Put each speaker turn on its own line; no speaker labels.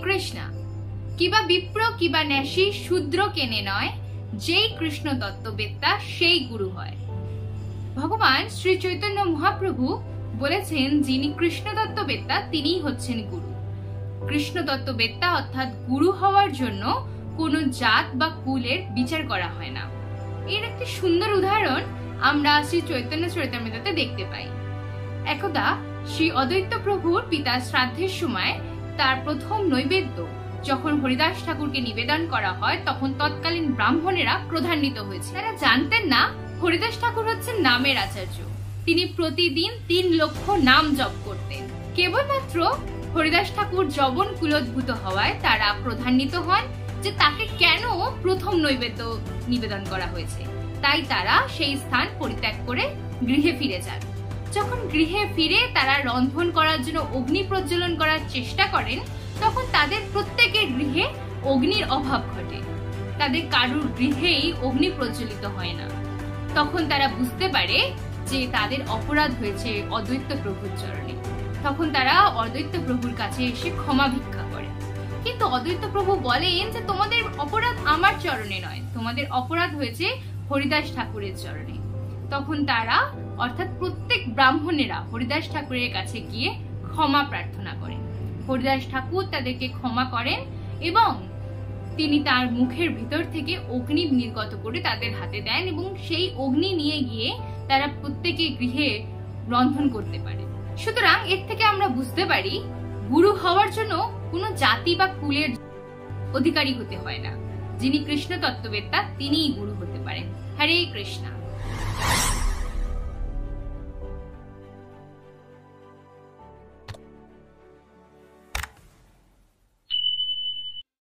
কৃষ্ণ। কিবা বিপ্র কিবা ন্যাসী শূদ্র কেনে নয়, যেই কৃষ্ণ তত্ত্ববেত্তা সেই গুরু হয়। ভগবান শ্রী চৈতন্য মহাপ্রভু বলেছেন, যিনি কৃষ্ণ তত্ত্ববেত্তা তিনিই হচ্ছেন গুরু। কৃষ্ণ তত্ত্ববেত্তা অর্থাৎ গুরু হওয়ার জন্য কোনো জাত বা কুলের বিচার করা হয় না। এর একটি সুন্দর উদাহরণ আমরা শ্রী চৈতন্য চরিতামৃততে দেখতে পাই। একদা শ্রী অদ্বৈত প্রভুর পিতার শ্রাদ্ধের সময় তার প্রথম নৈবেদ্য যখন হরিদাস ঠাকুরকে নিবেদন করা হয়, তখন তৎকালীন ব্রাহ্মণেরা ক্রোধান্বিত হয়েছে। তারা জানতেন না হরিদাস ঠাকুর হচ্ছেন নামের আচার্য। তিনি প্রতিদিন 3 লক্ষ নাম জপ করতেন। কেবলমাত্র হরিদাস ঠাকুর যবন কুলোদ্ভূত হওয়ায় তারা ক্রোধান্বিত হন যে তাকে কেন প্রথম নৈবেদ্য নিবেদন করা হয়েছে। তাই তারা সেই স্থান পরিত্যাগ করে গৃহে ফিরে যান। যখন গৃহে ফিরে তারা রন্ধন করার জন্য অগ্নি প্রজ্বলন করার চেষ্টা করেন, তখন তাদের প্রত্যেকের গৃহে অগ্নির অভাব ঘটে। তাদের কারুর গৃহেই অগ্নি প্রজ্বলিত হয় না। তখন তারা বুঝতে পারে যে তাদের অপরাধ হয়েছে অদ্বৈত প্রভুর চরণে। তখন তারা অদ্বৈত প্রভুর কাছে এসে ক্ষমা ভিক্ষা করে। কিন্তু অদ্বৈত প্রভু বলেন যে তোমাদের অপরাধ আমার চরণে নয়, তোমাদের অপরাধ হয়েছে হরিদাস ঠাকুরের চরণে। তখন তারা অর্থাৎ প্রত্যেক ব্রাহ্মণেরা হরিদাস ঠাকুরের কাছে গিয়ে ক্ষমা প্রার্থনা করেন। হরিদাস ঠাকুর তাদেরকে ক্ষমা করেন এবং তিনি তার মুখের ভিতর থেকে অগ্নি নির্গত করে তাদের হাতে দেন এবং সেই অগ্নি নিয়ে গিয়ে তারা প্রত্যেকে গৃহে রন্ধন করতে পারে। সুতরাং এর থেকে আমরা বুঝতে পারি গুরু হওয়ার জন্য কোনো জাতি বা কুলের অধিকারী হতে হয় না। যিনি কৃষ্ণ তত্ত্ববেত্তা তিনিই গুরু হতে পারেন। হরে কৃষ্ণ।